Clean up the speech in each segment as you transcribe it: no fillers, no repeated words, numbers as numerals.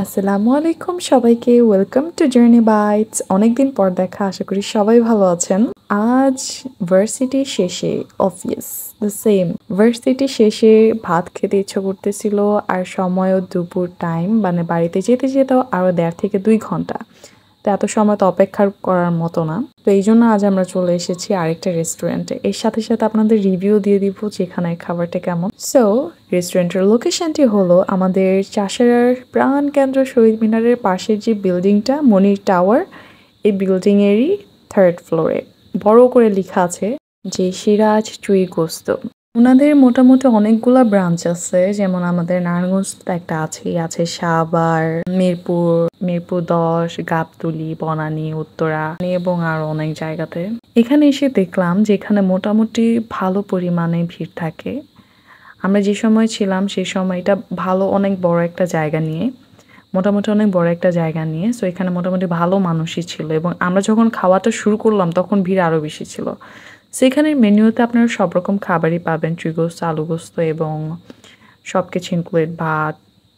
আসসালামু আলাইকুম সবাইকে ওয়েলকাম টু জার্নি বাইটস অনেকদিন পর দেখা আশা করি সবাই ভালো আছেন আজ ভার্সিটি শেষে অফিস দ্য সেম ভার্সিটি শেষে ভাত খেতে ইচ্ছা করতেছিল আর সময়ও দুপুর টাইম মানে বাড়িতে যেতে যেতেও আরও 1.5 থেকে 2 ঘন্টা তো এত সময় তো অপেক্ষা করার মতো না তো এই জন্য আজ আমরা চলে এসেছি আরেকটা রেস্টুরেন্টে এর সাথে সাথে আপনাদের রিভিউ দিয়ে দিব যেখানে খাবারটা কেমন সো রেস্টুরেন্টের লোকেশনটি হলো আমাদের চাষারার প্রাণ কেন্দ্র শহীদ মিনারের পাশের যে বিল্ডিংটা মনির টাওয়ার এই বিল্ডিংয়েরই 3rd ফ্লোরে বড় করে লেখা আছে যে সিরাজ চুই গোস্ত ওনাদের মোটামুটি অনেকগুলা ব্রাঞ্চ আছে যেমন আমাদের নারায়ণগঞ্জ একটা আছে সাভার মিরপুর 10 গাবতলী বনানী উত্তরা এবং আরো অনেক জায়গাতে এখানে এসে দেখলাম যে এখানে মোটামুটি ভালো পরিমাণে ভিড় থাকে আমরা যে সময় ছিলাম সেই সময়টা ভালো অনেক বড় একটা জায়গা নিয়ে সো এখানে মোটামুটি ভালো মানুষই ছিল এবং আমরা যখন খাওয়াটা শুরু করলাম তখন ভিড় আরো বেশি ছিল সেখানের মেনুতে আপনারা সব রকম খাবারই পাবেন চুইগোস্ত আলু গোস্ত এবং সব কিছু ইনক্লুড ভাত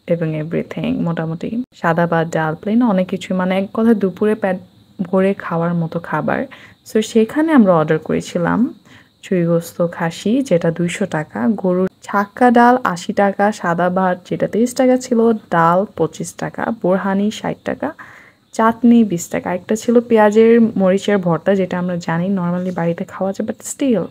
এবং এভরিথিং মোটামুটি সাদা ভাত ডাল প্লেন অনেক কিছু মানে এক কথা দুপুরে পেট ভরে খাওয়ার মতো খাবার সো সেখানে আমরা অর্ডার করেছিলাম চুইগোস্ত খাসি যেটা 200 টাকা গরুর ছাক্কা ডাল 80 টাকা সাদা ভাত যেটা 30 টাকা ছিল ডাল 25 টাকা বোরহানি 60 টাকা চাটনি 20 টাকা একটা ছিল পেঁয়াজের মরিচের ভর্তা যেটা আমরা জানি নর্মালি বাড়িতে খাওয়া যায় বাট স্টিল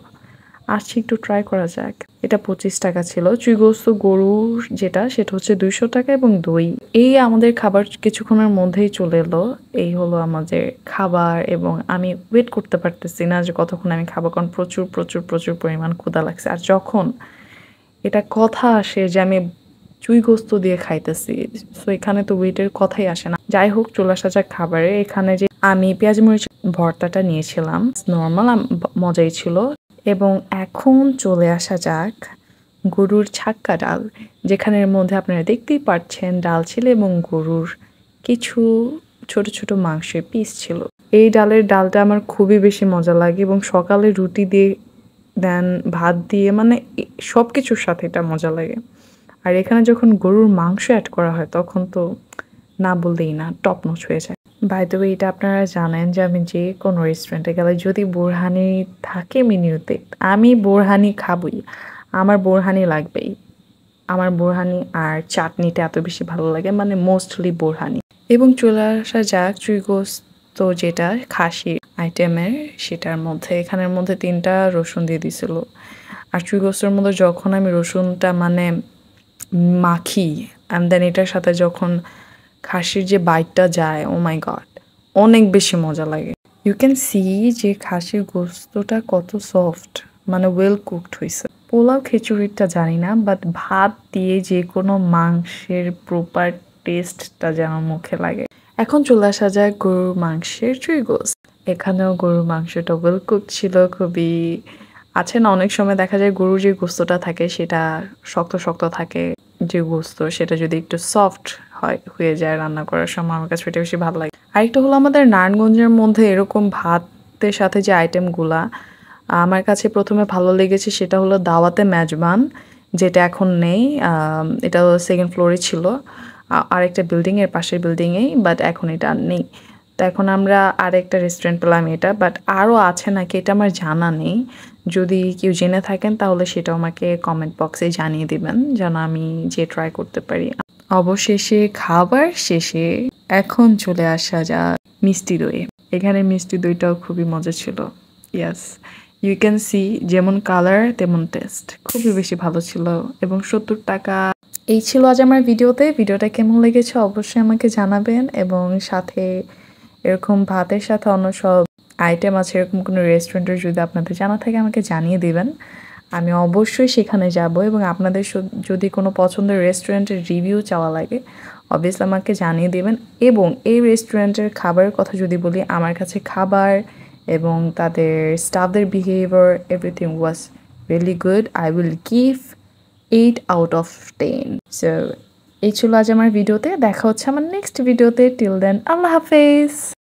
আসছি একটু ট্রাই করা যাক এটা 25 টাকা ছিল চুইগোস্ত গরুর সেটা হচ্ছে 200 টাকা এবং দই এই আমাদের খাবার কিছুক্ষণের মধ্যেই চলে এলো এই হলো আমাদের খাবার এবং আমি ওয়েট করতে পারতেছি না যে কতক্ষণ আমি খাবো কারণ প্রচুর প্রচুর প্রচুর পরিমাণ ক্ষুধা লাগছে আর যখন এটা কথা আসে যে আমি চুইগোস্ত দিয়ে খাইতেছি সো এখানে তো ওয়েটের কথাই আসে না যাই হোক চলে আসা যাক খাবারে এখানে যে আমি পেঁয়াজ মরিচ ভর্তাটা নিয়েছিলাম নর্মাল মজাই ছিল এবং এখন চলে আসা যাক গরুর ছাক্কা ডাল যেখানের মধ্যে আপনারা দেখতেই পাচ্ছেন ডাল ছিল এবং গরুর কিছু ছোট ছোট মাংসের পিস ছিল এই ডালটা আমার খুবই বেশি মজা লাগে এবং সকালে রুটি দিয়ে দেন ভাত দিয়ে মানে সব কিছুর সাথে এটা মজা লাগে আর এখানে যখন গরুর মাংস অ্যাড করা হয় তখন তো না বললেই না টপ নচ হয়ে যায় বাই দ্য ওয়ে এটা আপনারা জানেন যে আমি যে কোনো রেস্টুরেন্টে গেলে যদি বোরহানি থাকে মেনুতে আমি বোরহানি খাবই আমার বোরহানি লাগবেই আমার বোরহানি আর চাটনিটা এত বেশি ভালো লাগে মানে মোস্টলি বোরহানি এবং চলে আসা যাক চুইগোস্ত যেটা খাসি আইটেমের সেটার মধ্যে এখানের মধ্যে 3টা রসুন দিয়ে দিছিল আর চুইগোস্তের মধ্যে যখন আমি রসুনটা মানে মাখি অ্যান্ড দেন এটার সাথে যখন খাসির যে বাইটটা যায় ও মাই গড অনেক বেশি মজা লাগে ইউ ক্যান সি যে খাসির গোস্তটা কত সফট মানে ওয়েল কুকড হয়েছে পোলাও খিচুড়িটা জানি না বাট ভাত দিয়ে যে কোনো মাংসের প্রপার টেস্টটা যেন মুখে লাগে এখন চলে আসা যায় গরুর মাংসের চুইগোস্ত এখানেও গরুর মাংসটা ওয়েল কুক ছিল খুবই আছে না অনেক সময় দেখা যায় গরুর যে গোস্তটা থাকে সেটা শক্ত শক্ত থাকে যে গোস্ত সেটা যদি একটু সফট হয়ে যায় রান্না করার সময় আমার কাছে এটা বেশি ভালো লাগে আরেকটা হলো আমাদের নারায়ণগঞ্জের মধ্যে এরকম ভাতের সাথে যে আইটেমগুলা আমার কাছে প্রথমে ভালো লেগেছে সেটা হলো দাওয়াতে মেজবান যেটা এখন নেই এটা 2nd ফ্লোরে ছিল আরেকটা বিল্ডিংয়ের পাশের বিল্ডিংয়েই বাট এখন এটা নেই তো এখন আমরা আরেকটা রেস্টুরেন্ট পেলাম এটা বাট আরও আছে নাকি এটা আমার জানা নেই যদি কেউ জেনে থাকেন তাহলে সেটা আমাকে কমেন্ট বক্সে জানিয়ে দিবেন যেন আমি যে ট্রাই করতে পারি অবশেষে খাবার শেষে এখন চলে আসা যাক মিষ্টি দই এখানে মিষ্টি দইটাও খুবই মজা ছিল ইয়াস ইউ ক্যান সি যেমন কালার তেমন টেস্ট খুবই বেশি ভালো ছিল এবং 70 টাকা এই ছিল আজ আমার ভিডিওটা কেমন লেগেছে অবশ্যই আমাকে জানাবেন এবং সাথে এরকম ভাতের সাথে অন্য সব আইটেম আছে এরকম কোনো রেস্টুরেন্টের যদি আপনাদের জানা থাকে আমাকে জানিয়ে দিবেন আমি অবশ্যই সেখানে যাব এবং আপনাদের যদি কোনো পছন্দের রেস্টুরেন্টের রিভিউ চাওয়া লাগে অবভিয়াসলি আমাকে জানিয়ে দেবেন এবং এই রেস্টুরেন্টের খাবারের কথা যদি বলি আমার কাছে খাবার এবং তাদের স্টাফদের behaviour everything was really good I will give 8/10 so এই ছিল আজ আমার ভিডিওতে দেখা হচ্ছে আমার নেক্সট ভিডিওতে টিল দেন আল্লাহ হাফেজ